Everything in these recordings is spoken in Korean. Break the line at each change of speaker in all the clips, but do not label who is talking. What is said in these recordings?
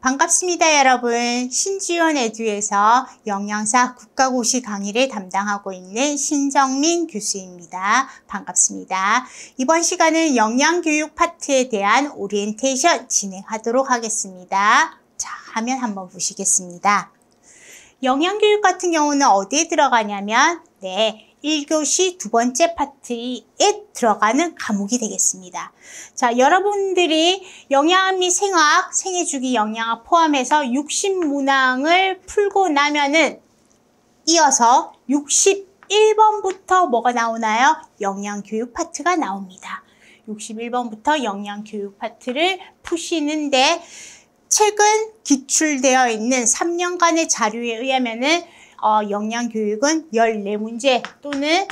반갑습니다, 여러분. 신지원 에듀에서 영양사 국가고시 강의를 담당하고 있는 신정민 교수입니다. 반갑습니다. 이번 시간은 영양교육 파트에 대한 오리엔테이션 진행하도록 하겠습니다. 자, 화면 한번 보시겠습니다. 영양교육 같은 경우는 어디에 들어가냐면 1교시 두 번째 파트에 들어가는 과목이 되겠습니다. 자, 여러분들이 영양학 및 생화학, 생애주기 영양학 포함해서 60문항을 풀고 나면은 이어서 61번부터 뭐가 나오나요? 영양교육 파트가 나옵니다. 61번부터 영양교육 파트를 푸시는데 최근 기출되어 있는 3년간의 자료에 의하면은 영양교육은 14문제 또는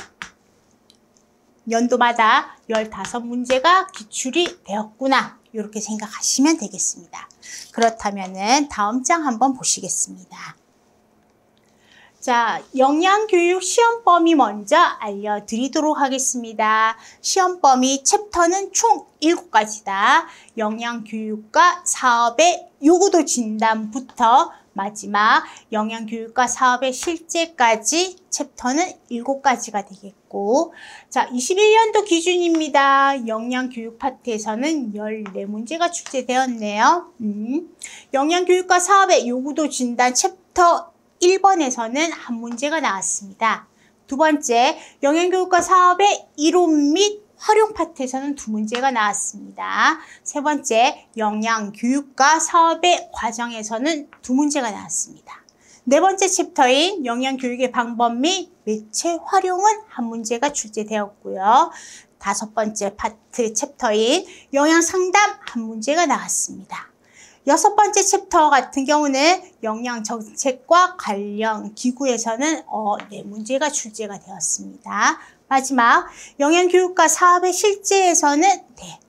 연도마다 15문제가 기출이 되었구나. 이렇게 생각하시면 되겠습니다. 그렇다면은 다음 장 한번 보시겠습니다. 자, 영양교육 시험 범위 먼저 알려드리도록 하겠습니다. 시험 범위 챕터는 총 7가지다. 영양교육과 사업의 요구도 진단부터 마지막 영양교육과 사업의 실제까지 챕터는 7가지가 되겠고, 자, 21년도 기준입니다. 영양교육 파트에서는 14문제가 출제되었네요. 영양교육과 사업의 요구도 진단 챕터 1번에서는 한 문제가 나왔습니다. 두 번째, 영양교육과 사업의 이론 및 활용 파트에서는 2문제가 나왔습니다. 세 번째, 영양교육과 사업의 과정에서는 2문제가 나왔습니다. 네 번째 챕터인 영양교육의 방법 및 매체 활용은 한 문제가 출제되었고요. 다섯 번째 파트 챕터인 영양상담 한 문제가 나왔습니다. 여섯 번째 챕터 같은 경우는 영양정책과 관련 기구에서는 4문제가 출제가 되었습니다. 마지막 영양교육과 사업의 실제에서는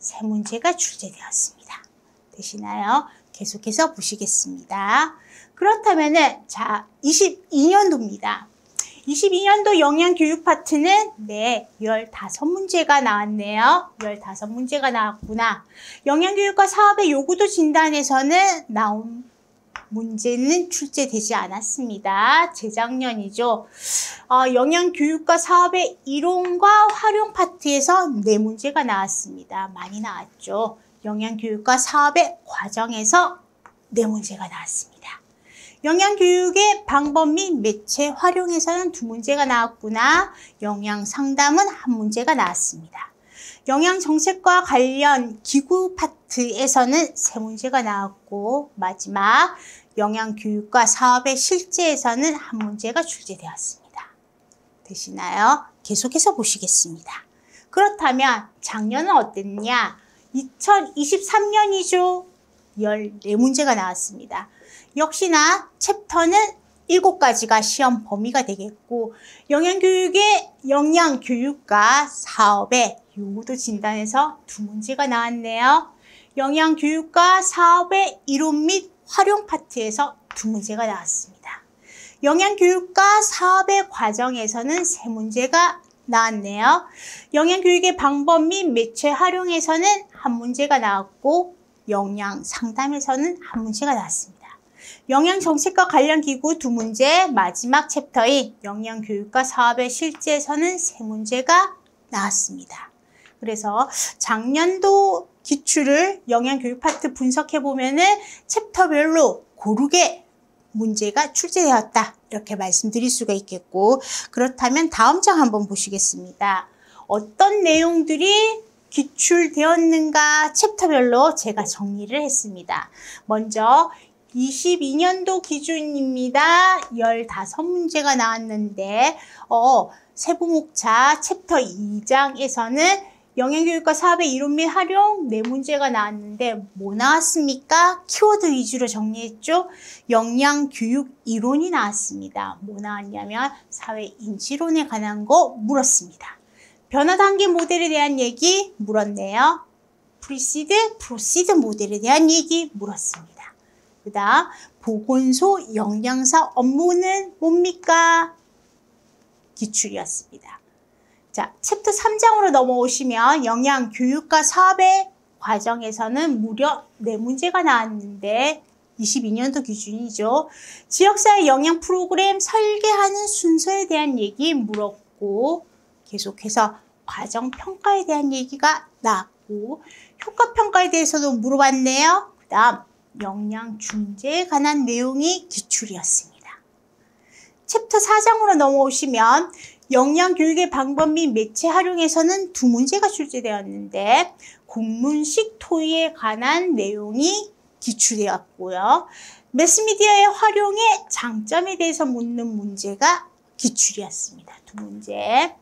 3문제가 출제되었습니다. 되시나요? 계속해서 보시겠습니다. 그렇다면은 자, 22년도입니다. 22년도 영양교육 파트는 15문제가 나왔네요. 15문제가 나왔구나. 영양교육과 사업의 요구도 진단에서는 나온 문제는 출제되지 않았습니다. 재작년이죠. 영양교육과 사업의 이론과 활용 파트에서 4문제가 나왔습니다. 많이 나왔죠. 영양교육과 사업의 과정에서 4문제가 나왔습니다. 영양교육의 방법 및 매체 활용에서는 2문제가 나왔구나. 영양상담은 1문제가 나왔습니다. 영양정책과 관련 기구 파트에서는 3문제가 나왔고, 마지막 영양교육과 사업의 실제에서는 1문제가 출제되었습니다. 되시나요? 계속해서 보시겠습니다. 그렇다면 작년은 어땠냐? 2023년이죠. 14문제가 나왔습니다. 역시나 챕터는 7가지가 시험 범위가 되겠고, 영양교육과 사업의 요구도 진단에서 2문제가 나왔네요. 영양교육과 사업의 이론 및 활용 파트에서 2문제가 나왔습니다. 영양교육과 사업의 과정에서는 3문제가 나왔네요. 영양교육의 방법 및 매체 활용에서는 1문제가 나왔고, 영양상담에서는 1문제가 나왔습니다. 영양정책과 관련 기구 2문제, 마지막 챕터인 영양교육과 사업의 실제에서는 3문제가 나왔습니다. 그래서 작년도 기출을 영양교육 파트 분석해보면은 챕터별로 고르게 문제가 출제되었다. 이렇게 말씀드릴 수가 있겠고, 그렇다면 다음 장 한번 보시겠습니다. 어떤 내용들이 기출되었는가 챕터별로 제가 정리를 했습니다. 먼저 22년도 기준입니다. 15문제가 나왔는데 세부목차 챕터 2장에서는 영양교육과 사업의 이론 및 활용 4문제가 나왔는데 뭐 나왔습니까? 키워드 위주로 정리했죠. 영양교육 이론이 나왔습니다. 뭐 나왔냐면 사회인지론에 관한 거 물었습니다. 변화 단계 모델에 대한 얘기 물었네요. 프로시드 모델에 대한 얘기 물었습니다. 그 다음 보건소 영양사 업무는 뭡니까? 기출이었습니다. 자, 챕터 3장으로 넘어오시면 영양교육과 사업의 과정에서는 무려 4문제가 나왔는데 22년도 기준이죠. 지역사회 영양 프로그램 설계하는 순서에 대한 얘기 물었고, 계속해서 과정평가에 대한 얘기가 나왔고, 효과평가에 대해서도 물어봤네요. 그 다음 영양중재에 관한 내용이 기출이었습니다. 챕터 4장으로 넘어오시면 영양교육의 방법 및 매체 활용에서는 두 문제가 출제되었는데, 공문식 토의에 관한 내용이 기출되었고요. 매스미디어의 활용의 장점에 대해서 묻는 문제가 기출이었습니다. 두 문제.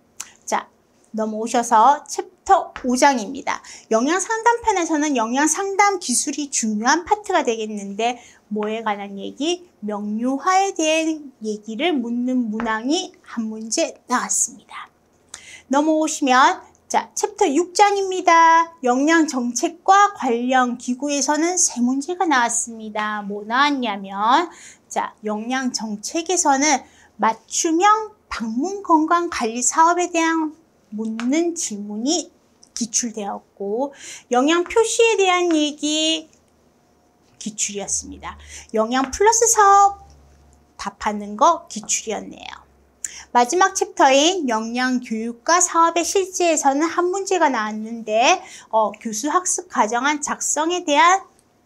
자, 넘어오셔서 챕터 5장입니다. 영양상담편에서는 영양상담 기술이 중요한 파트가 되겠는데, 뭐에 관한 얘기? 명료화에 대한 얘기를 묻는 문항이 한 문제 나왔습니다. 넘어오시면 자, 챕터 6장입니다. 영양정책과 관련 기구에서는 세 문제가 나왔습니다. 뭐 나왔냐면, 자, 영양정책에서는 맞춤형 방문건강관리 사업에 대한 묻는 질문이 기출되었고, 영양표시에 대한 얘기 기출이었습니다. 영양플러스 사업 답하는 거 기출이었네요. 마지막 챕터인 영양교육과 사업의 실제에서는 한 문제가 나왔는데, 교수 학습 과정안 작성에 대한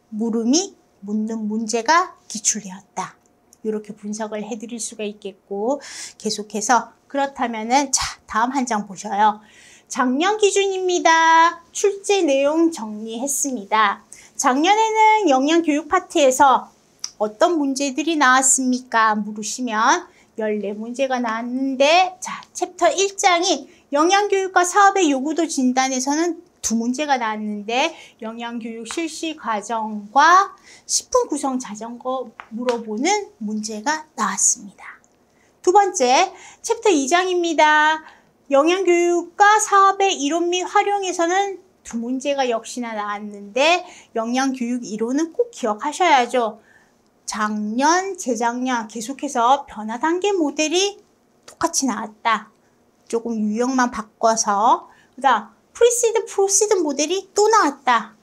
물음이 묻는 문제가 기출되었다. 이렇게 분석을 해드릴 수가 있겠고, 계속해서 그렇다면은 자, 다음 한 장 보셔요. 작년 기준입니다. 출제 내용 정리했습니다. 작년에는 영양교육 파트에서 어떤 문제들이 나왔습니까? 물으시면 14문제가 나왔는데, 자, 챕터 1장이 영양교육과 사업의 요구도 진단에서는 2문제가 나왔는데, 영양교육 실시 과정과 식품 구성 자전거 물어보는 문제가 나왔습니다. 두 번째, 챕터 2장입니다. 영양교육과 사업의 이론 및 활용에서는 2문제가 역시나 나왔는데, 영양교육 이론은 꼭 기억하셔야죠. 작년, 재작년 계속해서 변화 단계 모델이 똑같이 나왔다. 조금 유형만 바꿔서. 그 다음 프리시드, 프로시드 모델이 또 나왔다.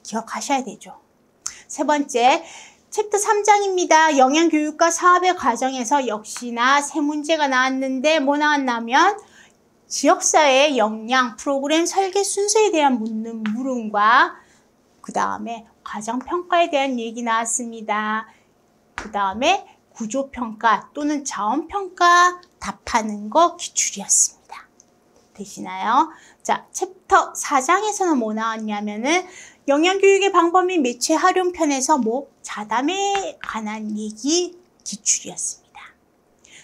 기억하셔야 되죠. 세 번째, 챕터 3장입니다. 영양교육과 사업의 과정에서 역시나 세 문제가 나왔는데, 뭐 나왔냐면 지역사회 영양 프로그램 설계 순서에 대한 묻는 물음과 그 다음에 과정평가에 대한 얘기 나왔습니다. 그 다음에 구조평가 또는 자원평가 답하는 거 기출이었습니다. 되시나요? 자, 챕터 4장에서는 뭐 나왔냐면은 영양교육의 방법 및 매체 활용 편에서 뭐 자담에 관한 얘기 기출이었습니다.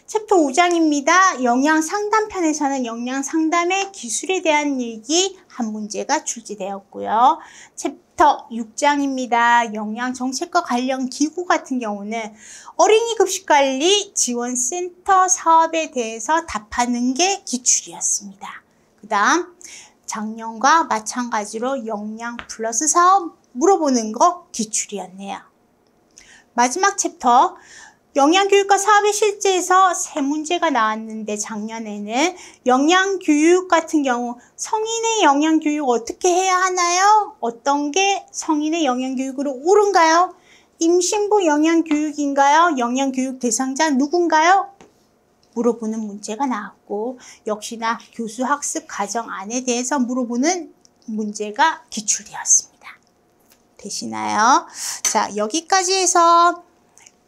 챕터 5장입니다. 영양상담편에서는 영양상담의 기술에 대한 얘기 한 문제가 출제되었고요. 챕터 6장입니다. 영양정책과 관련 기구 같은 경우는 어린이 급식관리 지원센터 사업에 대해서 답하는 게 기출이었습니다. 그 다음 작년과 마찬가지로 영양 플러스 사업 물어보는 거 기출이었네요. 마지막 챕터 영양교육과 사업의 실제에서 세 문제가 나왔는데, 작년에는 영양교육 같은 경우 성인의 영양교육 어떻게 해야 하나요? 어떤 게 성인의 영양교육으로 옳은가요? 임신부 영양교육인가요? 영양교육 대상자 누군가요? 물어보는 문제가 나왔고, 역시나 교수 학습 과정안에 대해서 물어보는 문제가 기출되었습니다. 되시나요? 자, 여기까지 해서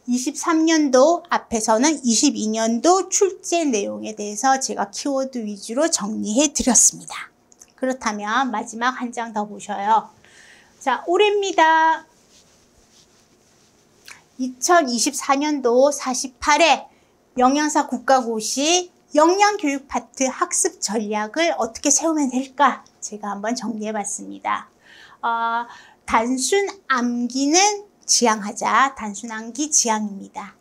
23년도 앞에서는 22년도 출제 내용에 대해서 제가 키워드 위주로 정리해 드렸습니다. 그렇다면 마지막 한 장 더 보셔요. 자, 올해입니다. 2024년도 48회 영양사 국가고시 영양교육 파트 학습 전략을 어떻게 세우면 될까? 제가 한번 정리해 봤습니다. 단순 암기는 지향하자. 단순 암기 지향입니다.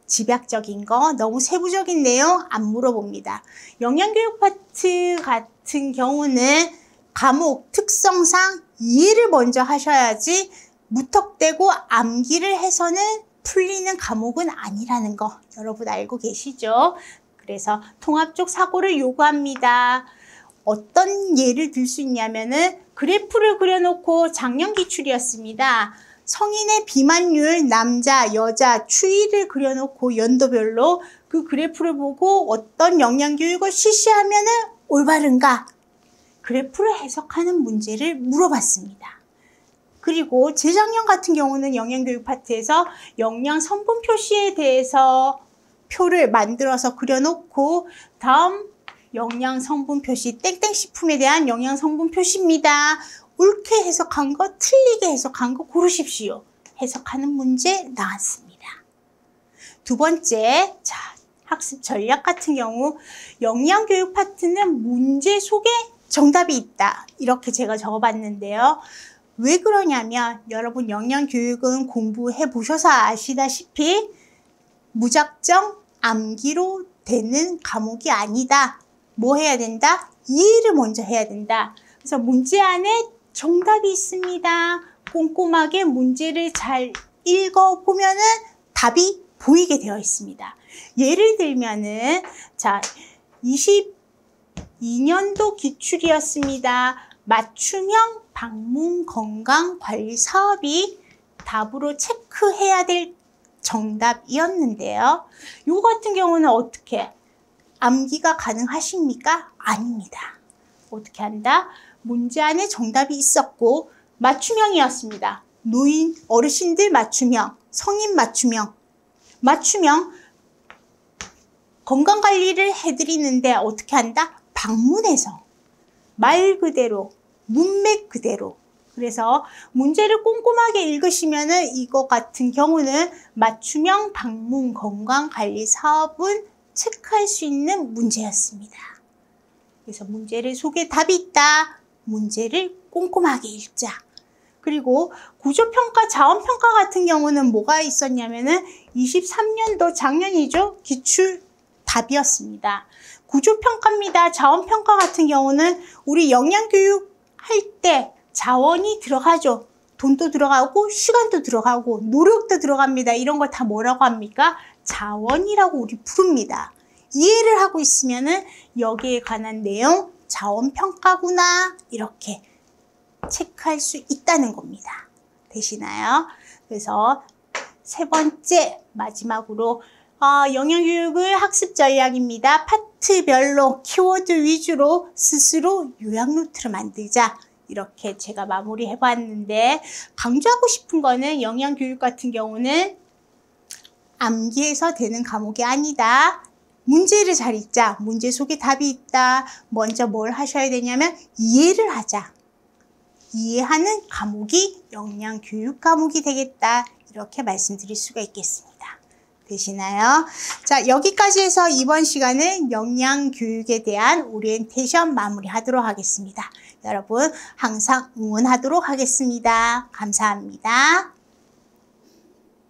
집약적인 거, 너무 세부적인 내용 안 물어봅니다. 영양교육 파트 같은 경우는 과목 특성상 이해를 먼저 하셔야지 무턱대고 암기를 해서는 풀리는 과목은 아니라는 거 여러분 알고 계시죠? 그래서 통합적 사고를 요구합니다. 어떤 예를 들 수 있냐면은 그래프를 그려놓고 작년 기출이었습니다. 성인의 비만율, 남자, 여자, 추이를 그려놓고 연도별로 그 그래프를 보고 어떤 영양교육을 실시하면 올바른가? 그래프를 해석하는 문제를 물어봤습니다. 그리고 재작년 같은 경우는 영양교육 파트에서 영양 성분 표시에 대해서 표를 만들어서 그려놓고 다음 영양 성분 표시, 땡땡 식품에 대한 영양 성분 표시입니다. 옳게 해석한 거, 틀리게 해석한 거 고르십시오. 해석하는 문제 나왔습니다. 두 번째, 자, 학습 전략 같은 경우 영양교육 파트는 문제 속에 정답이 있다. 이렇게 제가 적어봤는데요. 왜 그러냐면 여러분 영양교육은 공부해 보셔서 아시다시피 무작정 암기로 되는 과목이 아니다. 뭐 해야 된다? 이해를 먼저 해야 된다. 그래서 문제 안에 정답이 있습니다. 꼼꼼하게 문제를 잘 읽어보면은 답이 보이게 되어 있습니다. 예를 들면은 자 22년도 기출이었습니다. 맞춤형 방문 건강 관리 사업이 답으로 체크해야 될 정답이었는데요. 요 같은 경우는 어떻게 암기가 가능하십니까? 아닙니다. 어떻게 한다? 문제 안에 정답이 있었고 맞춤형이었습니다. 노인, 어르신들 맞춤형, 성인 맞춤형, 건강관리를 해드리는데 어떻게 한다? 방문해서 말 그대로, 문맥 그대로. 그래서 문제를 꼼꼼하게 읽으시면은 이거 같은 경우는 맞춤형 방문 건강관리 사업은 체크할 수 있는 문제였습니다. 그래서 문제를 속에 답이 있다. 문제를 꼼꼼하게 읽자. 그리고 구조평가, 자원평가 같은 경우는 뭐가 있었냐면은 23년도 작년이죠. 기출 답이었습니다. 구조평가입니다. 자원평가 같은 경우는 우리 영양교육 할 때 자원이 들어가죠. 돈도 들어가고 시간도 들어가고 노력도 들어갑니다. 이런 걸 다 뭐라고 합니까? 자원이라고 우리 부릅니다. 이해를 하고 있으면은 여기에 관한 내용 자원평가구나 이렇게 체크할 수 있다는 겁니다. 되시나요? 그래서 세 번째 마지막으로 영양교육을 학습 전략입니다. 파트별로 키워드 위주로 스스로 요약 노트를 만들자. 이렇게 제가 마무리해 봤는데 강조하고 싶은 거는 영양교육 같은 경우는 암기해서 되는 과목이 아니다. 문제를 잘 읽자. 문제 속에 답이 있다. 먼저 뭘 하셔야 되냐면 이해를 하자. 이해하는 과목이 영양교육 과목이 되겠다. 이렇게 말씀드릴 수가 있겠습니다. 되시나요? 자, 여기까지 해서 이번 시간은 영양교육에 대한 오리엔테이션 마무리하도록 하겠습니다. 여러분 항상 응원하도록 하겠습니다. 감사합니다.